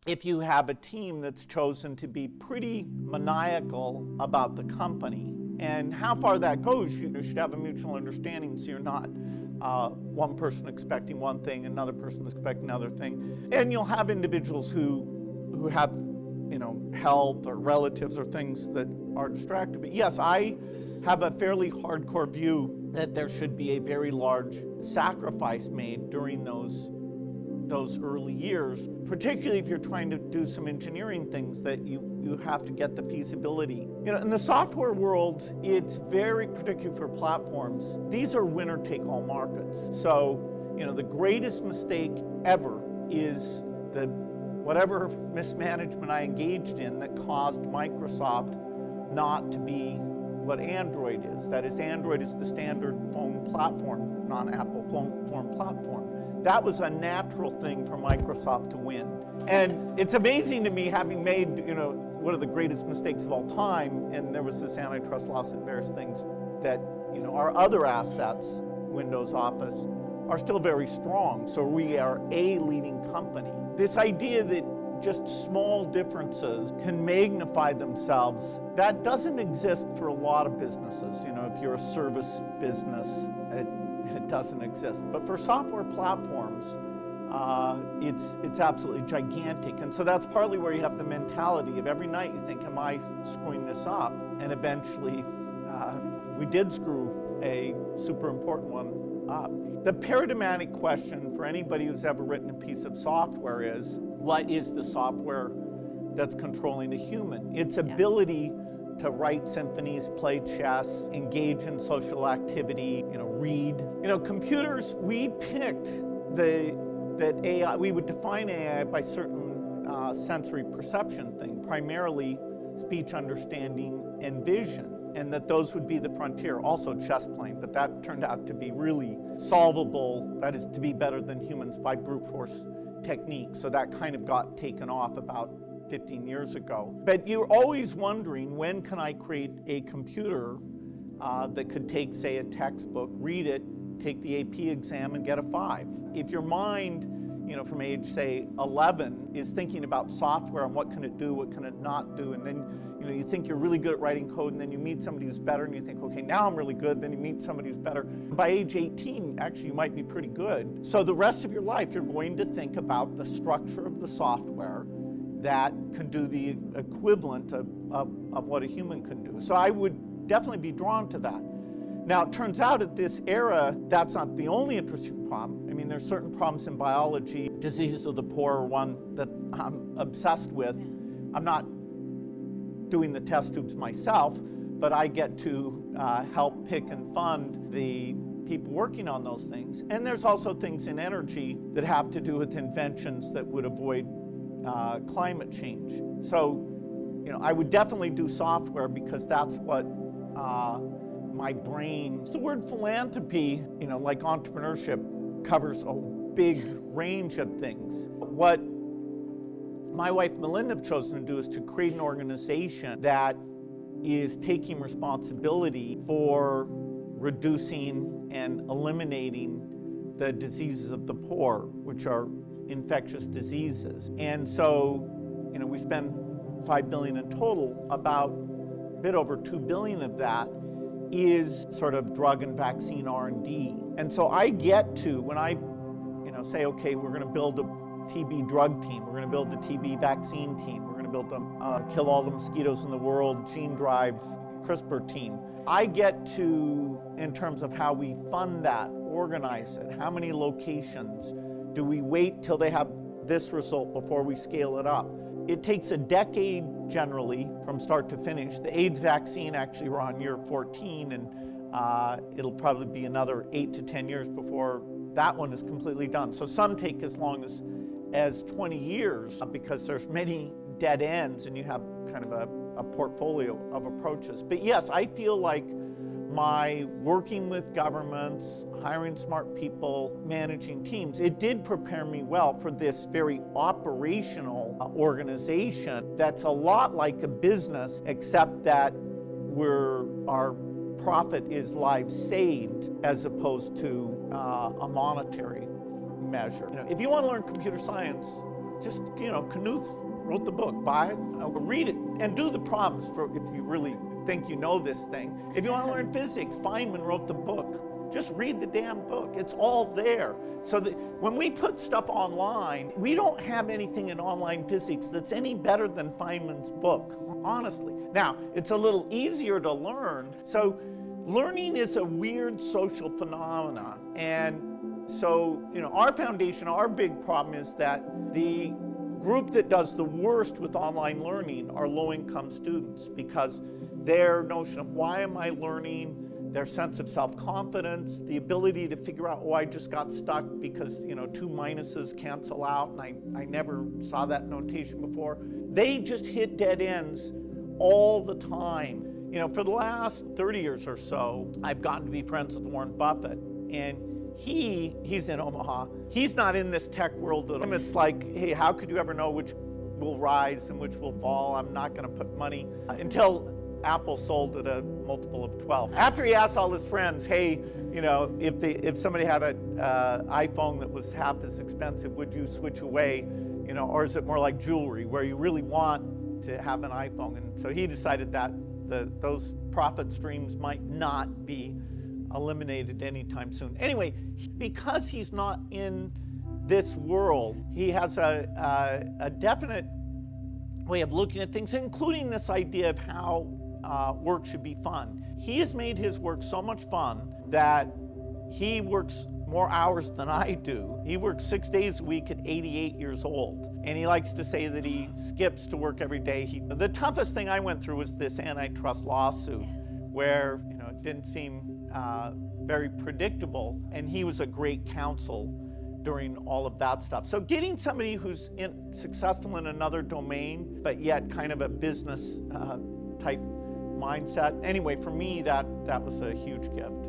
if you have a team that's chosen to be pretty maniacal about the company. And how far that goes, you should have a mutual understanding, so you're not one person expecting one thing, another person expecting another thing. And you'll have individuals who have, health or relatives or things that are distracted. But yes, I have a fairly hardcore view that there should be a very large sacrifice made during those early years, particularly if you're trying to do some engineering things that you have to get the feasibility. In the software world, it's very, particularly for platforms, these are winner-take-all markets. So, the greatest mistake ever is whatever mismanagement I engaged in that caused Microsoft not to be what Android is. That is, Android is the standard phone platform, non-Apple phone platform. That was a natural thing for Microsoft to win. And it's amazing to me, having made, one of the greatest mistakes of all time, and there was this antitrust lawsuit and various things, that, our other assets, Windows, Office, are still very strong. So we are a leading company. This idea that just small differences can magnify themselves, that doesn't exist for a lot of businesses. If you're a service business, it doesn't exist. But for software platforms, it's absolutely gigantic. And so that's partly where you have the mentality of every night you think, am I screwing this up? And eventually, we did screw a super important one up. The paradigmatic question for anybody who's ever written a piece of software is, what is the software that's controlling the human? Its ability to write symphonies, play chess, engage in social activity, read. Computers, we picked that AI, we would define AI by certain sensory perception thing, primarily speech understanding and vision, and that those would be the frontier. Also chess playing, but that turned out to be really solvable, that is to be better than humans, by brute force techniques. So that kind of got taken off about 15 years ago. But you're always wondering, when can I create a computer that could take, say, a textbook, read it, take the AP exam, and get a 5? If your mind, from age, say, 11, is thinking about software and what can it do, what can it not do, and then, you think you're really good at writing code, and then you meet somebody who's better, and you think, okay, now I'm really good, then you meet somebody who's better. By age 18, actually, you might be pretty good. So the rest of your life, you're going to think about the structure of the software that can do the equivalent of what a human can do. So I would definitely be drawn to that. Now, it turns out at this era, that's not the only interesting problem. I mean, there's certain problems in biology. Diseases of the poor are one that I'm obsessed with. I'm not doing the test tubes myself, but I get to help pick and fund the people working on those things. And there's also things in energy that have to do with inventions that would avoid climate change. So, I would definitely do software because that's what my brain. The word philanthropy, like entrepreneurship, covers a big range of things. What my wife Melinda have chosen to do is to create an organization that is taking responsibility for reducing and eliminating the diseases of the poor, which are infectious diseases. And so, we spend $5 billion in total. About a bit over $2 billion of that is sort of drug and vaccine R&D. And so I get to, when I, say, okay, we're going to build a TB drug team, we're going to build a TB vaccine team, we're going to build a kill all the mosquitoes in the world gene drive CRISPR team. I get to, in terms of how we fund that, organize it, how many locations, do we wait till they have this result before we scale it up? It takes a decade generally from start to finish. The AIDS vaccine, actually, we're on year 14, and it'll probably be another 8 to 10 years before that one is completely done. So some take as long as 20 years because there's many dead ends and you have kind of a portfolio of approaches. But yes, I feel like my working with governments, hiring smart people, managing teams, it did prepare me well for this very operational organization that's a lot like a business, except that our profit is lives saved as opposed to a monetary measure. If you want to learn computer science, just, Knuth wrote the book, buy it, read it, and do the problems if you really think you know this thing. If you want to learn physics, Feynman wrote the book. Just read the damn book. It's all there. So that when we put stuff online, we don't have anything in online physics that's any better than Feynman's book, honestly. Now, it's a little easier to learn. So learning is a weird social phenomena. And so, our foundation, our big problem is that the group that does the worst with online learning are low-income students, because their notion of why am I learning, their sense of self-confidence, the ability to figure out, I just got stuck because, 2 minuses cancel out, and I never saw that notation before. They just hit dead ends all the time. For the last 30 years or so, I've gotten to be friends with Warren Buffett, and he's in Omaha. He's not in this tech world at all. It's like, hey, how could you ever know which will rise and which will fall? I'm not going to put money until Apple sold at a multiple of 12. After he asked all his friends, hey, if somebody had an iPhone that was half as expensive, would you switch away? Or is it more like jewelry where you really want to have an iPhone? And so he decided that those profit streams might not be eliminated anytime soon. Anyway, because he's not in this world, he has a definite way of looking at things, including this idea of how work should be fun. He has made his work so much fun that he works more hours than I do. He works 6 days a week at 88 years old. And he likes to say that he skips to work every day. The toughest thing I went through was this antitrust lawsuit where it didn't seem very predictable. And he was a great counsel during all of that stuff. So getting somebody who's successful in another domain, but yet kind of a business type mindset. Anyway, for me, that was a huge gift.